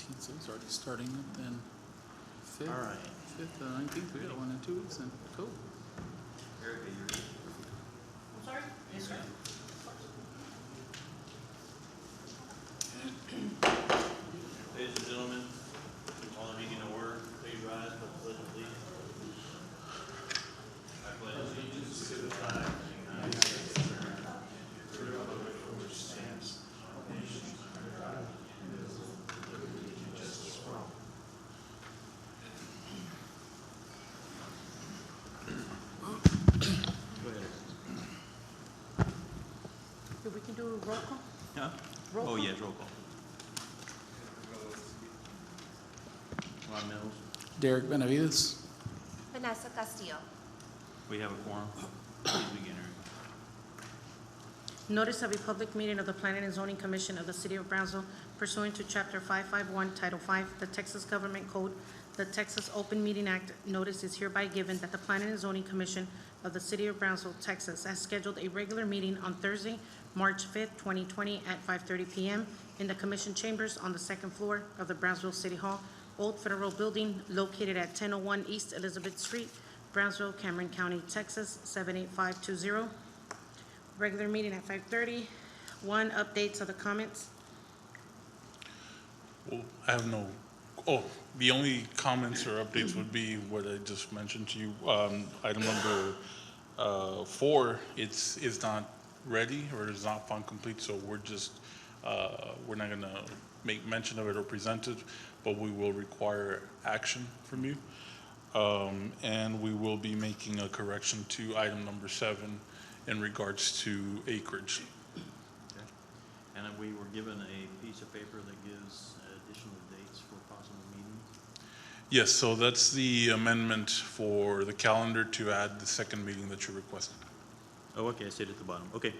15th, so it's already starting up then. 5th, All right. 5th, 19th, we got one in 2 weeks then. Cool. Eric, are you ready? I'm sorry? Yes, sir. Ladies and gentlemen, all the meeting in order, please rise for the pledge of allegiance. I pledge allegiance to the flag of the United States of America, to the republic for which stands one nation under God, indivisible, with liberty and justice for all. Go ahead. If we can do roll call? Huh? Roll Oh, call? yes, roll call. Ron Mills, Derek Benavides. Vanessa Castillo. we have a quorum. Please begin, Eric. Notice of a public meeting of the Planning and Zoning Commission of the City of Brownsville pursuant to Chapter 551, Title 5, the Texas Government Code, the Texas Open Meeting Act. Notice is hereby given that the Planning and Zoning Commission of the City of Brownsville, Texas, has scheduled a regular meeting on Thursday, March 5th, 2020, at 5:30 p.m. in the Commission Chambers on the second floor of the Brownsville City Hall, Old Federal Building, located at 1001 East Elizabeth Street, Brownsville, Cameron County, Texas, 78520. Regular meeting at 5:30. One, updates of the comments. Well, I have no, the only comments or updates would be what I just mentioned to you. Item number 4, is not ready or is not found complete, so we're not gonna make mention of it or present it, but we will require action from you. And we will be making a correction to item number 7 in regards to acreage. Okay. And then we were given a piece of paper that gives additional dates for possible meetings. Yes, so that's the amendment for the calendar to add the second meeting that you requested. Oh, okay, I see it at the bottom. Okay,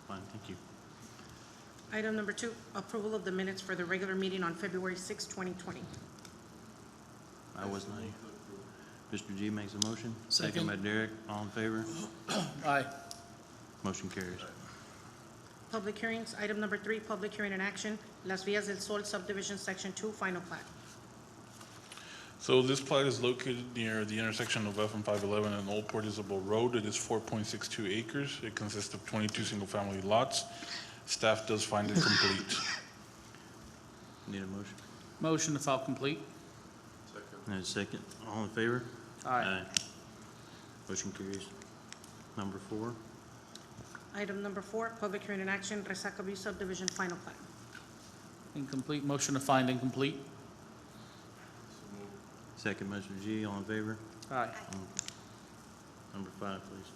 fine, thank you. Item number 2, approval of the minutes for the regular meeting on February 6, 2020. I was not here. Mr. G makes a motion. Second. By Derek. All in favor? Aye. Motion carries. Public hearings, item number 3, public hearing and action, Las Villas del Sol Subdivision, Section 2, final plat. So this plat is located near the intersection of F and 511 and Old Port Isabel Road. It is 4.62 acres. It consists of 22 single-family lots. Staff does find it complete. Need a motion? Motion to file complete. And a second. All in favor? Aye. Motion carries. Number 4. Item number 4, public hearing and action, Resaca View Subdivision, final plat. Incomplete. Motion to find incomplete. Second, Mr. G. All in favor? Aye. Number 5, please.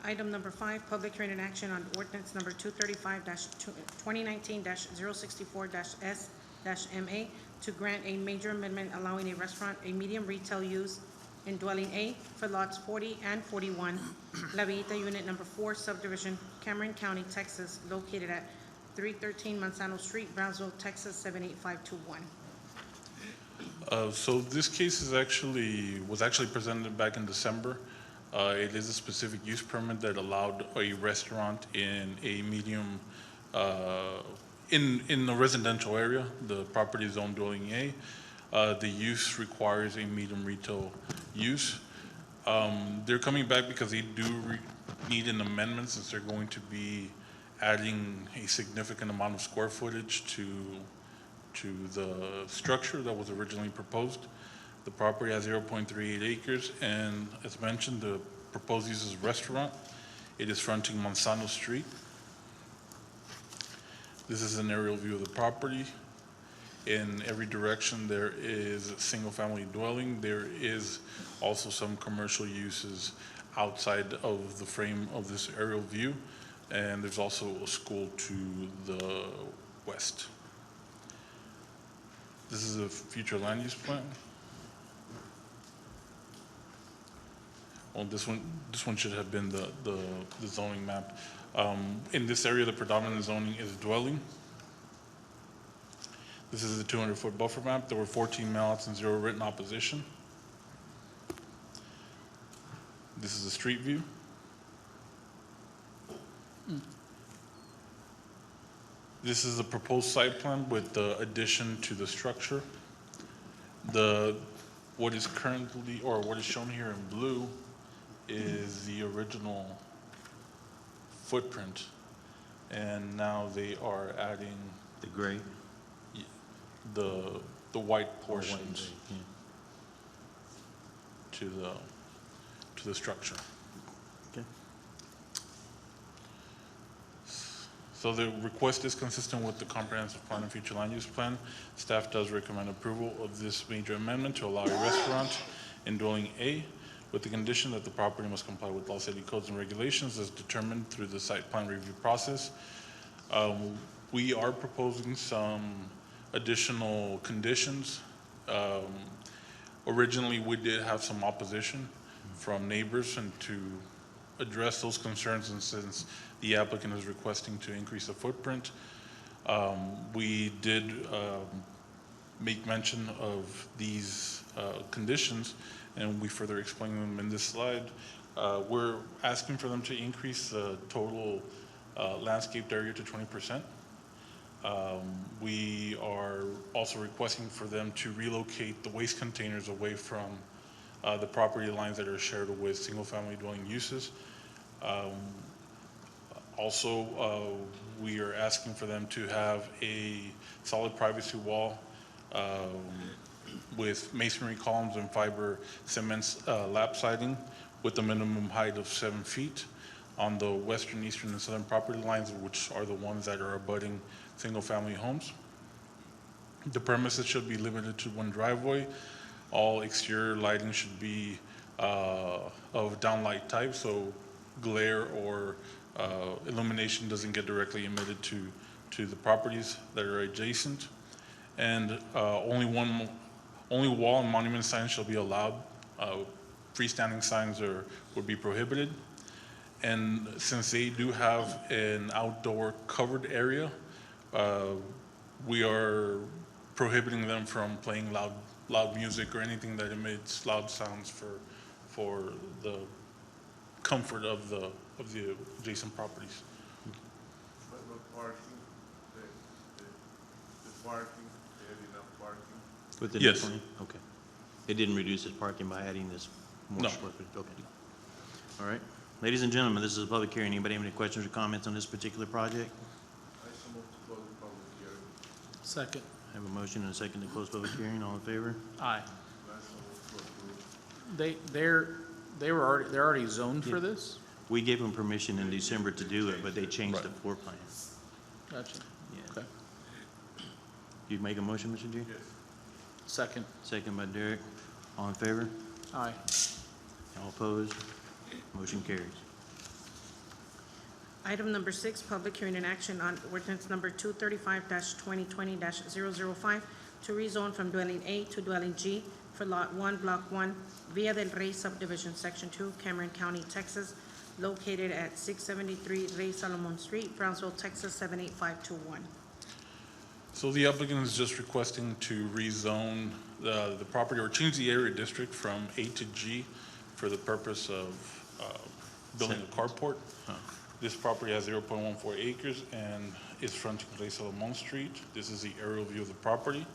Item number 5, public hearing and action on ordinance number 235-2019-064-S-MA to grant a major amendment allowing a restaurant, a medium retail use in dwelling A for lots 40 and 41, La Villita Unit Number 4 Subdivision, Cameron County, Texas, located at 313 Manzano Street, Brownsville, Texas, 78521. So this case was actually presented back in December. It is a specific use permit that allowed a restaurant in a medium, in a residential area. The property is owned dwelling A. The use requires a medium retail use. They're coming back because they do need an amendment since they're going to be adding a significant amount of square footage to the structure that was originally proposed. The property has 0.38 acres, and as mentioned, the proposed use is restaurant. It is fronting Manzano Street. This is an aerial view of the property. In every direction, there is a single-family dwelling. There is also some commercial uses outside of the frame of this aerial view, and there's also a school to the west. This is a future land use plan. Well, this one should have been the zoning map. In this area, the predominant zoning is dwelling. This is a 200-foot buffer map. There were 14 mallots and 0 written opposition. This is a street view. This is a proposed site plan with the addition to the structure. What is currently, or what is shown here in blue is the original footprint. And now they are adding The gray? the white portions Yeah. to the structure. Okay. So the request is consistent with the comprehensive plan and future land use plan. Staff does recommend approval of this major amendment to allow a restaurant in dwelling A with the condition that the property must comply with all city codes and regulations as determined through the site plan review process. We are proposing some additional conditions. Originally, we did have some opposition from neighbors, and to address those concerns, and since the applicant is requesting to increase the footprint, we did make mention of these conditions, and we further explain them in this slide. We're asking for them to increase the total landscaped area to 20%. We are also requesting for them to relocate the waste containers away from the property lines that are shared with single-family dwelling uses. Also, we are asking for them to have a solid privacy wall with masonry columns and fiber cement lap siding with a minimum height of 7 feet on the western, eastern, and southern property lines, which are the ones that are abutting single-family homes. The premises should be limited to one driveway. All exterior lighting should be of downlight type, so glare or illumination doesn't get directly emitted to the properties that are adjacent. And only wall and monument signs shall be allowed. Freestanding signs would be prohibited. And since they do have an outdoor covered area, we are prohibiting them from playing loud music or anything that emits loud sounds for the comfort of the adjacent properties. But parking, the parking, they have enough parking? Within Yes. the plan? Okay. It didn't reduce its parking by adding this more No. square footage? Okay. All right. Ladies and gentlemen, this is a public hearing. Anybody have any questions or comments on this particular project? I so move to close the public hearing. Second. I have a motion and a second to close public hearing. All in favor? Aye. I so move to approve. They're already zoned for Yeah. this? We gave them permission in December to do it, but they changed Right. the floor plan. Gotcha. Yeah. Okay. You make a motion, Mr. G? Yes. Second. Second by Derek. All in favor? Aye. All opposed? Motion carries. Item number 6, public hearing and action on ordinance number 235-2020-005 to rezone from dwelling A to dwelling G for Lot 1, Block 1, Villa del Rey Subdivision, Section 2, Cameron County, Texas, located at 673 Rey Salomon Street, Brownsville, Texas, 78521. So the applicant is just requesting to rezone the property or change the area district from A to G for the purpose of building a carport. Huh. This property has 0.14 acres and is fronting Rey Salomon Street. This is the aerial view of the property.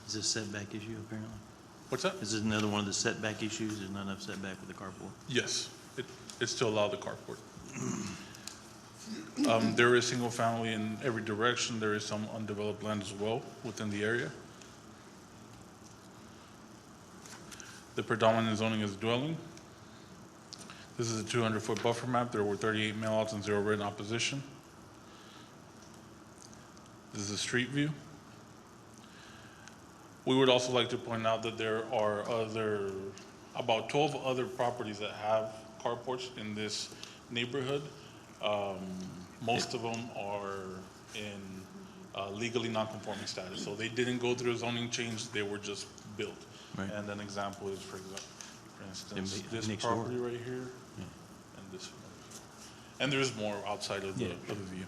Is this setback issue apparently? What's that? Is this another one of the setback issues? There's not enough setback with the carport? Yes, it's to allow the carport. There is single family in every direction. There is some undeveloped land as well within the area. The predominant zoning is dwelling. This is a 200-foot buffer map. There were 38 mailouts and 0 written opposition. This is a street view. We would also like to point out that there are about 12 other properties that have carports in this neighborhood. Most of them are in legally non-conforming status. So they didn't go through a zoning change, they were just built. Right. And an example is, for instance, They- this next door. property right here, Yeah. and this one. And there's more outside of the Yeah. view.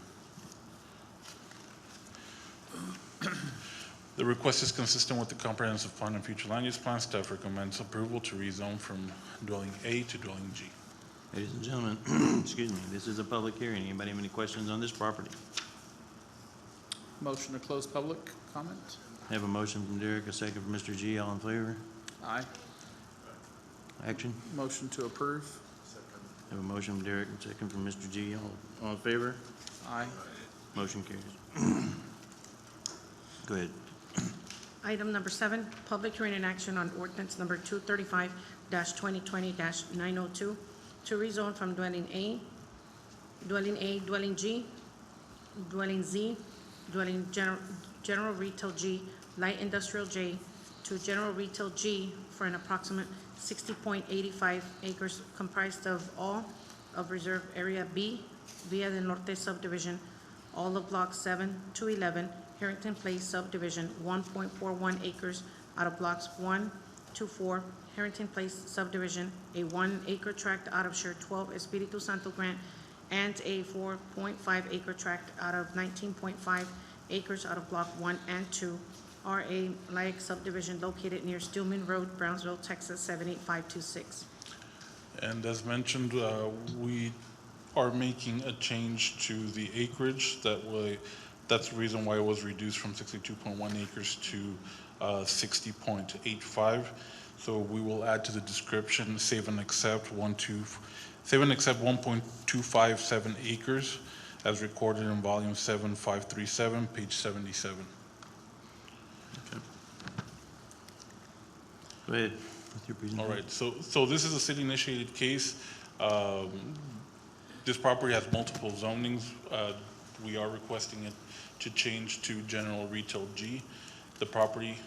The request is consistent with the comprehensive plan and future land use plan. Staff recommends approval to rezone from dwelling A to dwelling G. Ladies and gentlemen, excuse me, this is a public hearing. Anybody have any questions on this property? Motion to close public comment? I have a motion from Derek, a second from Mr. G. All in favor? Aye. Action. Motion to approve? I have a motion from Derek, and second from Mr. G. All in favor? Aye. Motion carries. Go ahead. Item number 7, public hearing and action on ordinance number 235-2020-902 to rezone from dwelling A, dwelling G, dwelling Z, dwelling general retail G, light industrial J, to general retail G for an approximate 60.85 acres comprised of all of Reserve Area B, Villa del Norte subdivision, all of Blocks 7 to 11, Harrington Place subdivision, 1.41 acres out of Blocks 1 to 4, Harrington Place subdivision, a 1 acre tract out of Share 12 Espiritu Santo grant, and a 4.5 acre tract out of 19.5 acres out of Block 1 and 2, RA Lake subdivision located near Stillman Road, Brownsville, Texas 78526. And as mentioned, we are making a change to the acreage. That's the reason why it was reduced from 62.1 acres to 60.85. So we will add to the description, save and accept 1.257 acres as recorded in volume 7537, page 77. Go ahead with your presentation. All right, so this is a city-initiated case. This property has multiple zonings. We are requesting it to change to general retail G. The property,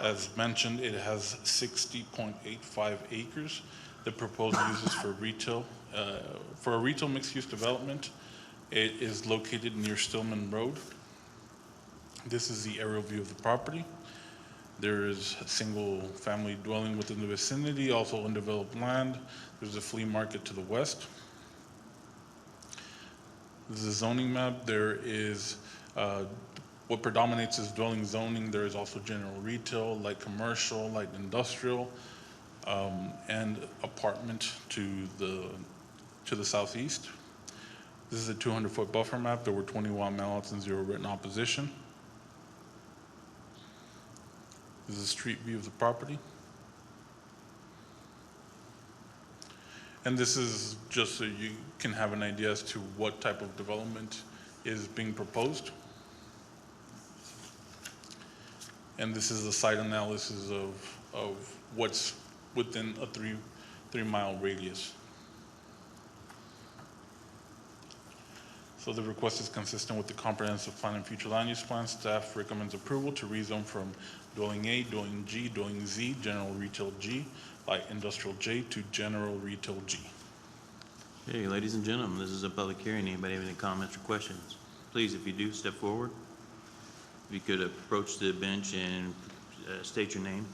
as mentioned, it has 60.85 acres. The proposed use is for retail. For a retail mixed-use development, it is located near Stillman Road. This is the aerial view of the property. There is a single-family dwelling within the vicinity, also undeveloped land. There's a flea market to the west. This is a zoning map. There is, what predominates is dwelling zoning. There is also general retail, light commercial, light industrial, and apartment to the southeast. This is a 200-foot buffer map. There were 21 mailouts and 0 written opposition. This is a street view of the property. And this is just so you can have an idea as to what type of development is being proposed. And this is a site analysis of what's within a 3-mile radius. So the request is consistent with the comprehensive plan and future land use plan. Staff recommends approval to rezone from dwelling A, dwelling G, dwelling Z, general retail G, light industrial J to general retail G. Okay, ladies and gentlemen, this is a public hearing. Anybody have any comments or questions? Please, if you do, step forward. If you could approach the bench and state your name.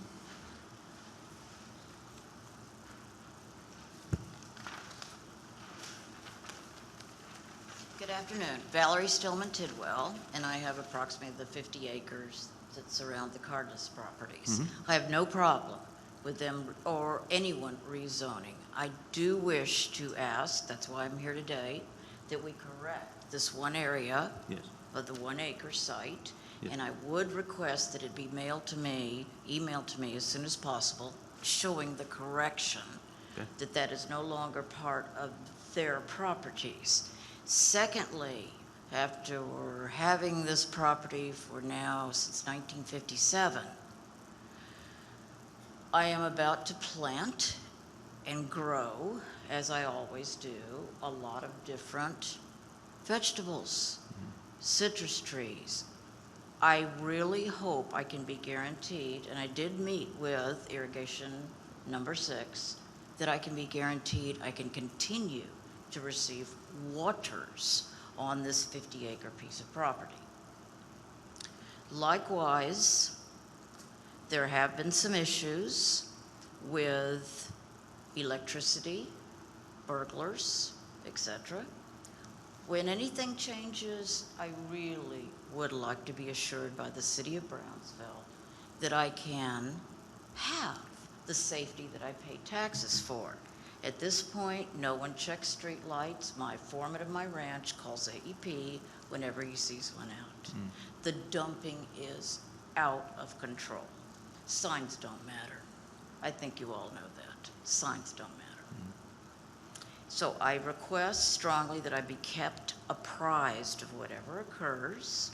Good afternoon. Valerie Stillman Tidwell, and I have approximately the 50 acres that surround the Cardenas properties. I have no problem with them or anyone rezoning. I do wish to ask, that's why I'm here today, that we correct this one area Yes. of the 1 acre site. Yes. And I would request that it be emailed to me as soon as possible, showing the correction Okay. that is no longer part of their properties. Secondly, after having this property for now since 1957, I am about to plant and grow, as I always do, a lot of different vegetables, citrus trees. I really hope I can be guaranteed, and I did meet with irrigation number 6, that I can be guaranteed I can continue to receive waters on this 50-acre piece of property. Likewise, there have been some issues with electricity, burglars, etc. When anything changes, I really would like to be assured by the city of Brownsville that I can have the safety that I pay taxes for. At this point, no one checks street lights. My foreman of my ranch calls AEP whenever he sees one out. The dumping is out of control. Signs don't matter. I think you all know that. Signs don't matter. So I request strongly that I be kept apprised of whatever occurs,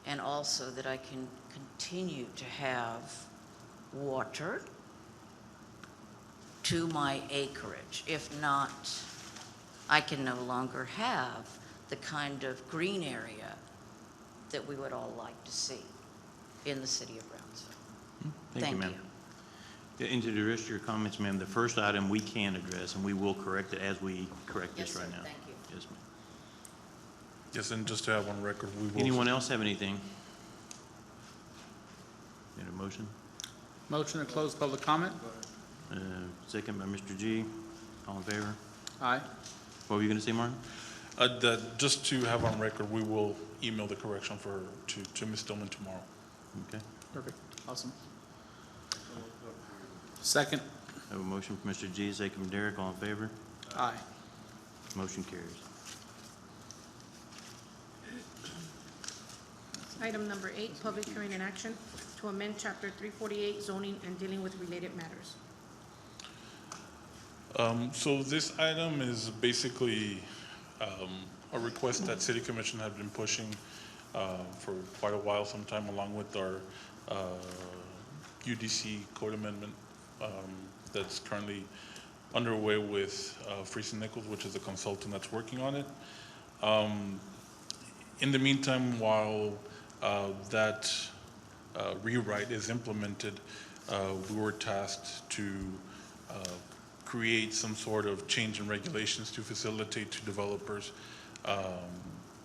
and also that I can continue to have water to my acreage. If not, I can no longer have the kind of green area that we would all like to see in the city of Brownsville. Thank you, ma'am. And to the rest of your comments, ma'am, the first item we can address, and we will correct it as we correct Yes, this right sir. now. Thank you. Yes, ma'am. Yes, and just to have on record, we will. Anyone else have anything? Need a motion? Motion to close public comment? Second by Mr. G. All in favor? Aye. What were you going to say, Martin? Just to have on record, we will email the correction to Ms. Stillman tomorrow. Okay. Perfect. Awesome. Second? I have a motion from Mr. G, second from Derek. All in favor? Aye. Motion carries. Item number 8, public hearing and action to amend Chapter 348 zoning and dealing with related matters. So this item is basically a request that City Commission had been pushing for quite a while, sometime along with our UDC code amendment that's currently underway with Freese and Nichols, which is a consultant that's working on it. In the meantime, while that rewrite is implemented, we were tasked to create some sort of change in regulations to facilitate to developers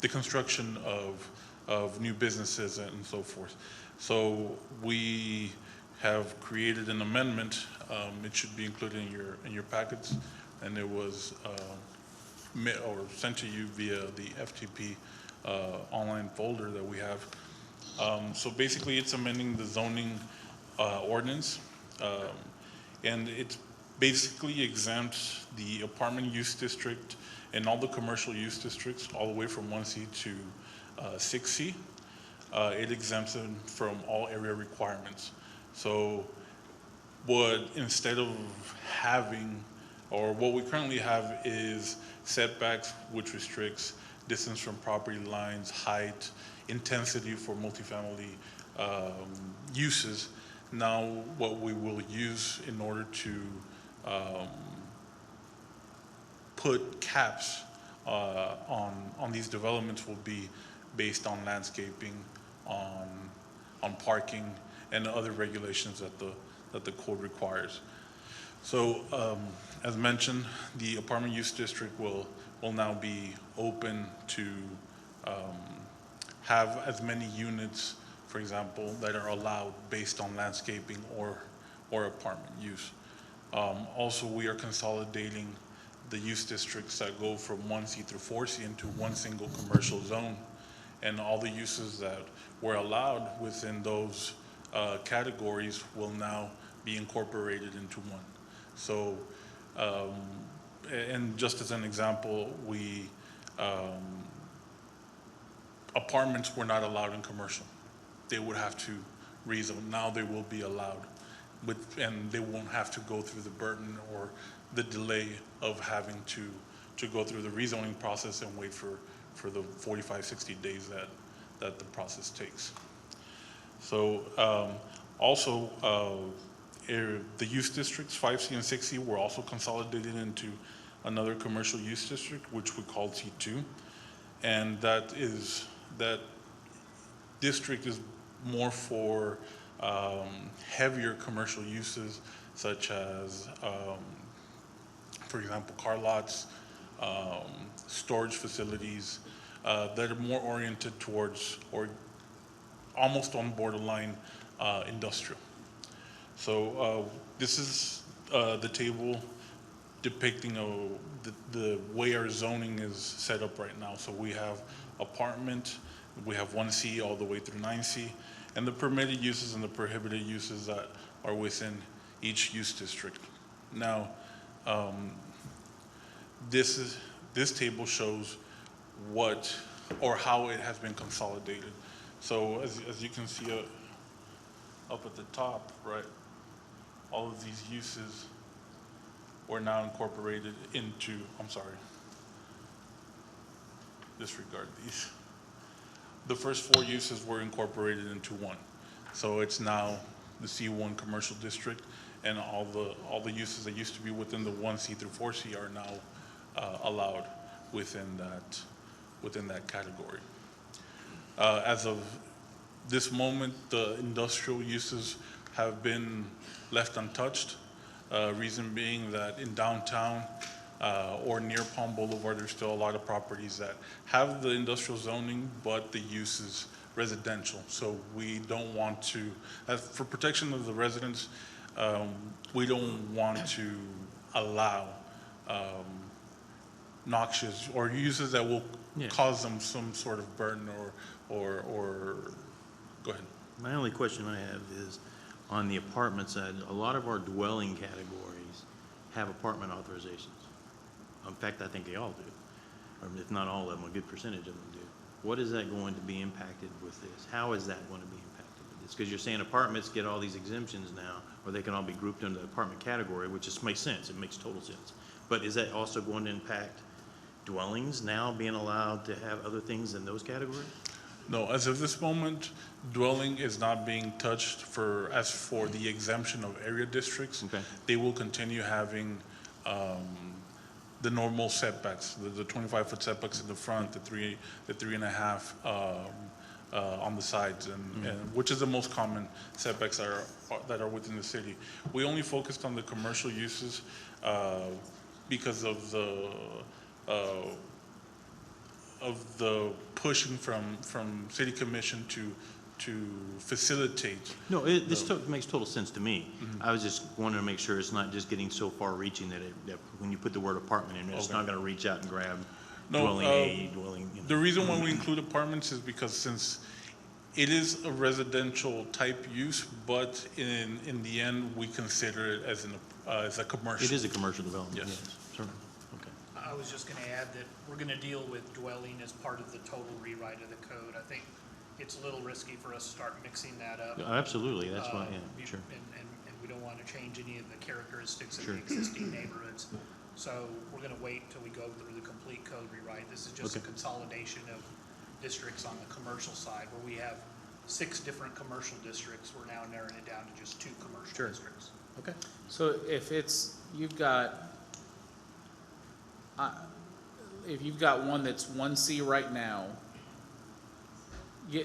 the construction of new businesses and so forth. So we have created an amendment. It should be included in your packets, and it was sent to you via the FTP online folder that we have. So basically, it's amending the zoning ordinance, and it basically exempts the apartment use district and all the commercial use districts, all the way from 1C to 6C. It exempts them from all area requirements. So instead of having, or what we currently have is setbacks, which restricts distance from property lines, height, intensity for multifamily uses. Now, what we will use in order to put caps on these developments will be based on landscaping, on parking, and other regulations that the code requires. So, as mentioned, the apartment use district will now be open to have as many units, for example, that are allowed based on landscaping or apartment use. Also, we are consolidating the use districts that go from 1C through 4C into one single commercial zone, and all the uses that were allowed within those categories will now be incorporated into one. So, and just as an example, apartments were not allowed in commercial. They would have to rezone. Now they will be allowed, and they won't have to go through the burden or the delay of having to go through the rezoning process and wait for the 45, 60 days that the process takes. So also, the use districts, 5C and 6C, were also consolidated into another commercial use district, which we call C2. And that district is more for heavier commercial uses, such as, for example, car lots, storage facilities that are more oriented towards or almost on borderline industrial. So this is the table depicting the way our zoning is set up right now. So we have apartment, we have 1C all the way through 9C, and the permitted uses and the prohibited uses that are within each use district. Now, this table shows what or how it has been consolidated. So as you can see up at the top, right, all of these uses were now incorporated into, I'm sorry, disregard these. The first 4 uses were incorporated into one. So it's now the C1 commercial district, and all the uses that used to be within the 1C through 4C are now allowed within that category. As of this moment, the industrial uses have been left untouched. Reason being that in downtown or near Palm Boulevard, there's still a lot of properties that have the industrial zoning, but the use is residential. So we don't want to, for protection of the residents, we don't want to allow noxious or uses that will cause them some sort of burden or go ahead. My only question I have is, on the apartment side, a lot of our dwelling categories have apartment authorizations. In fact, I think they all do, or if not all of them, a good percentage of them do. What is that going to be impacted with this? How is that going to be impacted with this? Because you're saying apartments get all these exemptions now, or they can all be grouped under the apartment category, which just makes sense. It makes total sense. But is that also going to impact dwellings now being allowed to have other things in those categories? No, as of this moment, dwelling is not being touched as for the exemption of area districts. Okay. They will continue having the normal setbacks, the 25-foot setbacks in the front, the 3.5 on the sides, and which is the most common setbacks that are within the city. We only focused on the commercial uses because of the pushing from city commission to facilitate. No, this makes total sense to me. I was just wanting to make sure it's not just getting so far reaching that when you put the word apartment in, it's not going to reach out and grab dwelling A, dwelling. The reason why we include apartments is because since it is a residential type use, but in the end, we consider it as a commercial. It is a commercial development, Yes. yes. Certainly. Okay. I was just going to add that we're going to deal with dwelling as part of the total rewrite of the code. I think it's a little risky for us to start mixing that up. Absolutely, that's why, sure. And we don't want to change any of the characteristics of Sure. the existing neighborhoods. So we're going to wait until we go through the complete code rewrite. This is just a Okay. consolidation of districts on the commercial side, where we have 6 different commercial districts. We're now narrowing it down to just 2 commercial districts. Okay. So if you've got one that's 1C right now, if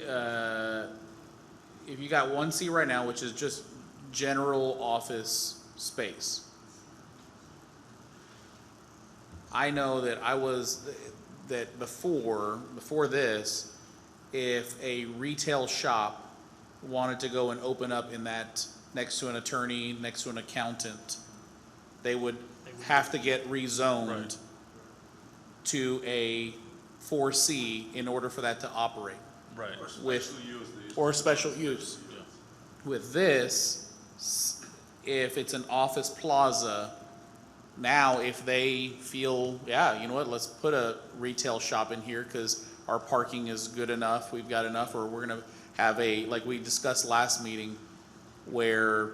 you got 1C right now, which is just general office space, I know that before this, if a retail shop wanted to go and open up in that next to an attorney, next to an accountant, they would have to get rezoned Right. to a 4C in order for that to operate. Right. Or special use. Yeah. With this, if it's an office plaza, now if they feel, yeah, you know what, let's put a retail shop in here because our parking is good enough, we've got enough, or we're gonna have like we discussed last meeting, where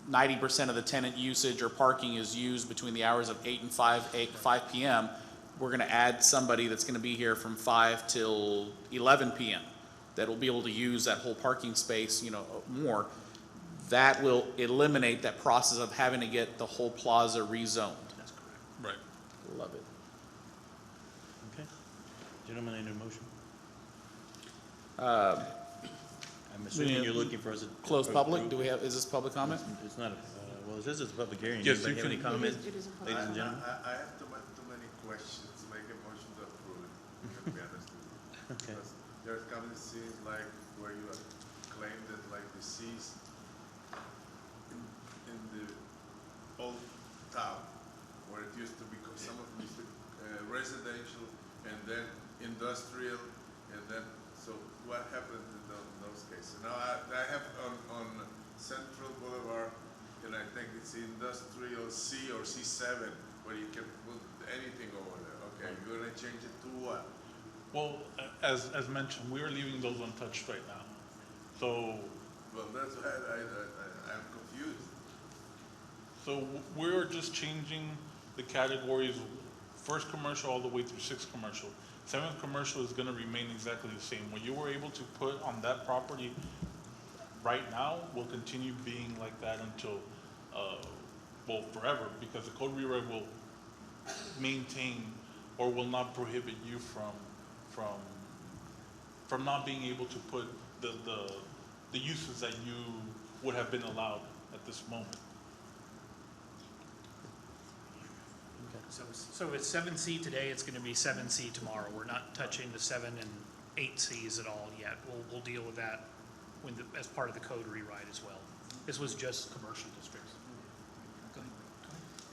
90% of the tenant usage or parking is used between the hours of 8 and 5 p.m., we're gonna add somebody that's gonna be here from 5 till 11 p.m. that will be able to use that whole parking space, more. That will eliminate that process of having to get the whole plaza rezoned. That's correct. Right. Love it. Okay. Gentlemen, any motion? I'm we assuming need you're to looking for us to. Close public, is this public comment? It's not, well, this is a public hearing. Yes, Anybody you have any can- comments? It is a public- Ladies and gentlemen? I have too many questions to make a motion to approve it, to be honest with you. Okay. Because there's coming scenes like where you claim that like the seas in the old town, where it used to be, some of them used to residential and then industrial, and then, so what happened in those cases? Now, I have on Central Boulevard, and I think it's industrial C or C7, where you can put anything over there. Okay, you're gonna change it to what? Well, as mentioned, we are leaving those untouched right now. So, Well, that's why I'm confused. so we're just changing the categories, first commercial all the way through sixth commercial. Seventh commercial is gonna remain exactly the same. What you were able to put on that property right now will continue being like that until, well, forever, because the code rewrite will maintain or will not prohibit you from not being able to put the uses that you would have been allowed at this moment. So it's 7C today, it's gonna be 7C tomorrow. We're not touching the 7 and 8Cs at all yet. We'll deal with that as part of the code rewrite as well. This was just commercial districts. Go ahead.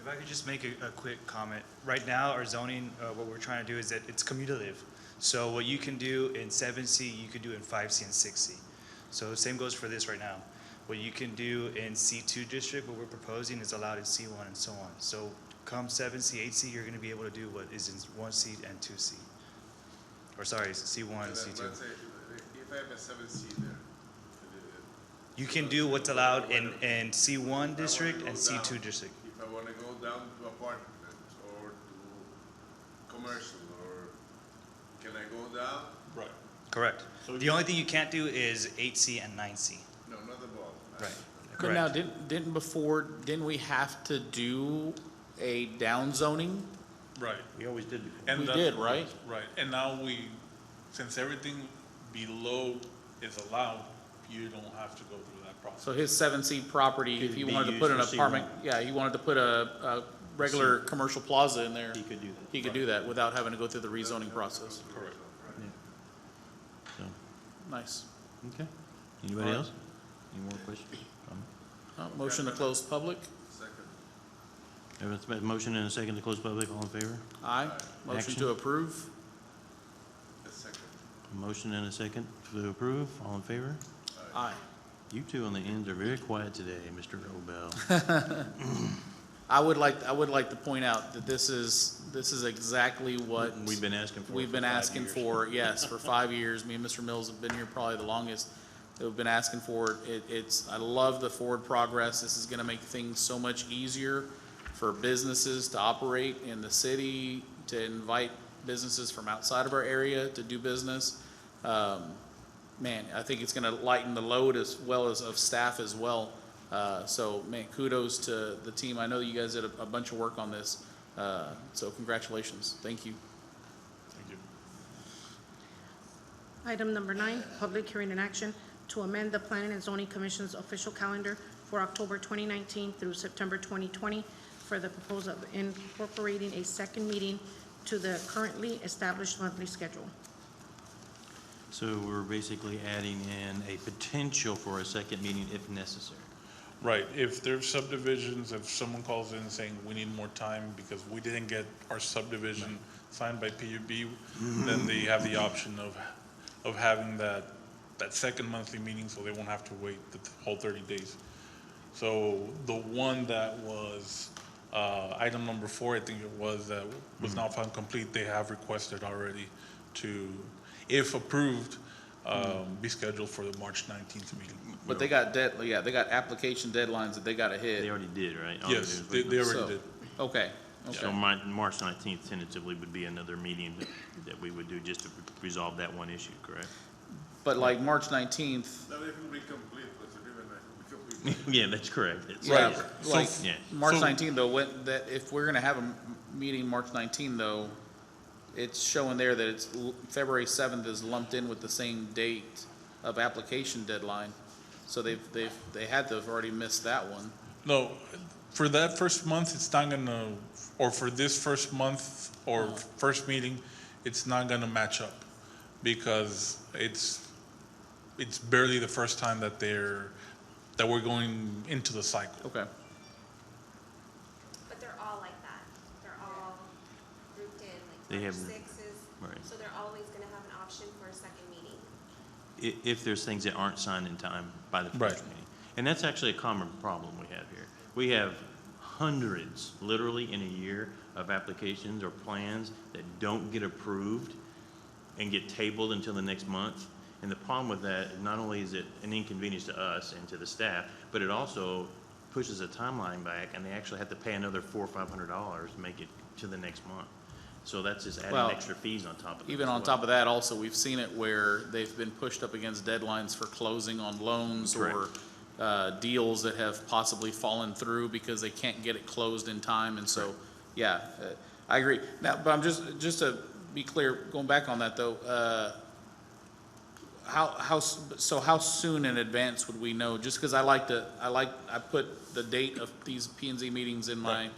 If I could just make a quick comment. Right now, our zoning, what we're trying to do is that it's cumulative. So what you can do in 7C, you could do in 5C and 6C. So the same goes for this right now. What you can do in C2 district, what we're proposing is allowed in C1 and so on. So come 7C, 8C, you're gonna be able to do what is in 1C and 2C. Or sorry, C1 and Let's C2. say, if I have a 7C there. You can do what's allowed in C1 district and C2 district. If I wanna go down to apartments or to commercial, or can I go down? Right. Correct. So The only thing you can't do is 8C and 9C. No, not the ball. Right. But now, Correct. didn't we have to do a down zoning? Right. We always did before. And We that- did, right? Right, and now since everything below is allowed, you don't have to go through that process. So his 7C property, if Could he be wanted to put an used for apartment, C1. yeah, he wanted to put a regular commercial plaza in there, He could do that. he could do that without having to go through the rezoning process. Correct. So, Nice. okay. Anybody All right. else? Any more questions? Comments? Motion to close public? Second. Have a motion and a second to close public, all in favor? Aye. Motion Action. to approve? A second. A motion and a second to approve, all in favor? Aye. You two on the ends are very quiet today, Mr. Robel. I would like to point out that this is exactly what We've been asking for. we've for been 5 asking years. for, yes, for 5 years. Me and Mr. Mills have been here probably the longest. We've been asking for it. I love the forward progress. This is gonna make things so much easier for businesses to operate in the city, to invite businesses from outside of our area to do business. Man, I think it's gonna lighten the load as well as of staff as well. So, man, kudos to the team. I know you guys did a bunch of work on this. So congratulations. Thank you. Thank you. Item number 9, public hearing and action to amend the Planning and Zoning Commission's official calendar for October 2019 through September 2020 for the proposal of incorporating a second meeting to the currently established monthly schedule. So we're basically adding in a potential for a second meeting if necessary. Right, if there's subdivisions, if someone calls in saying we need more time because we didn't get our subdivision signed by PUB, then they have the option of having that second monthly meeting, so they won't have to wait the whole 30 days. So the one that was, item number 4, I think it was, that was not found complete, they have requested already to, if approved, be scheduled for the March 19th meeting. But they got they got application deadlines that they gotta hit. They already did, right? All Yes, they they did was- already So- did. Okay, So okay. March 19th tentatively would be another meeting that we would do just to resolve that one issue, correct? But like March 19th, Not if it'll be complete, but it's even not complete. Yeah, that's correct. It's- yeah, So- like Yeah. March so- 19th though, if we're gonna have a meeting March 19th though, it's showing there that it's February 7th is lumped in with the same date of application deadline. So they had to have already missed that one. No, for that first month, it's not gonna, or for this first month or first meeting, it's not gonna match up because it's barely the first time that we're going into the cycle. Okay. But they're all like that. They're all grouped in, They like have- March 6 is, Right. so they're always gonna have an option for a second meeting. If there's things that aren't signed in time by the Right. first meeting. And that's actually a common problem we have here. We have hundreds, literally in a year, of applications or plans that don't get approved. and get tabled until the next month. And the problem with that, not only is it an inconvenience to us and to the staff, but it also pushes a timeline back, and they actually have to pay another $400 or $500 to make it to the next month. So that's just adding Well, extra fees on top of it. Even on top of that, also, we've seen it where they've been pushed up against deadlines for closing on loans or deals that have possibly fallen through because they can't get it closed in time, and so, yeah, I agree. Now, but I'm just to be clear, going back on that though, how soon in advance would we know? Just because I put the date of these P and Z meetings in my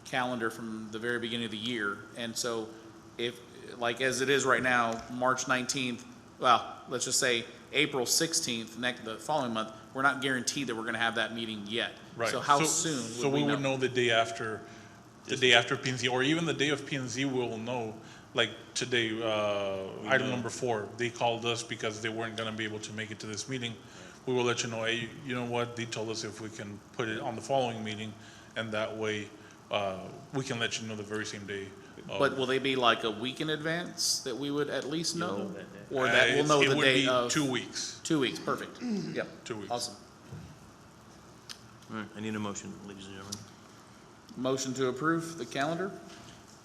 calendar from the very beginning of the year, and so if, like as it is right now, March 19th, well, let's just say April 16th, the following month, we're not guaranteed that we're gonna have that meeting yet. Right. So how soon So would we we would know the day after P and Z, or even the day of P and Z, we'll know. Like today, item number 4, they called us because they weren't gonna be able to make it to this meeting. We will let you know, hey, you know what, they told us if we can put it on the following meeting, and that way, we can let you know the very same day. But will they be like a week in advance that we would at least You'll know? know that day. Or that we'll know the It would day be of? 2 weeks, 2 weeks, perfect. Yep. 2 weeks. Awesome. All right, I need a motion, ladies and gentlemen. Motion to approve the calendar?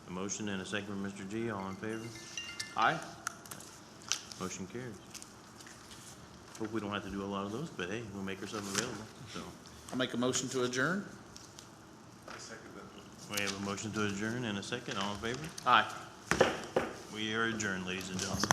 A motion and a second from Mr. G, all in favor? Aye. Motion carries. Hope we don't have to do a lot of those, but hey, we'll make ourselves available, so. I'll make a motion to adjourn. I second that. We have a motion to adjourn and a second, all in favor? Aye. We are adjourned, ladies and gentlemen.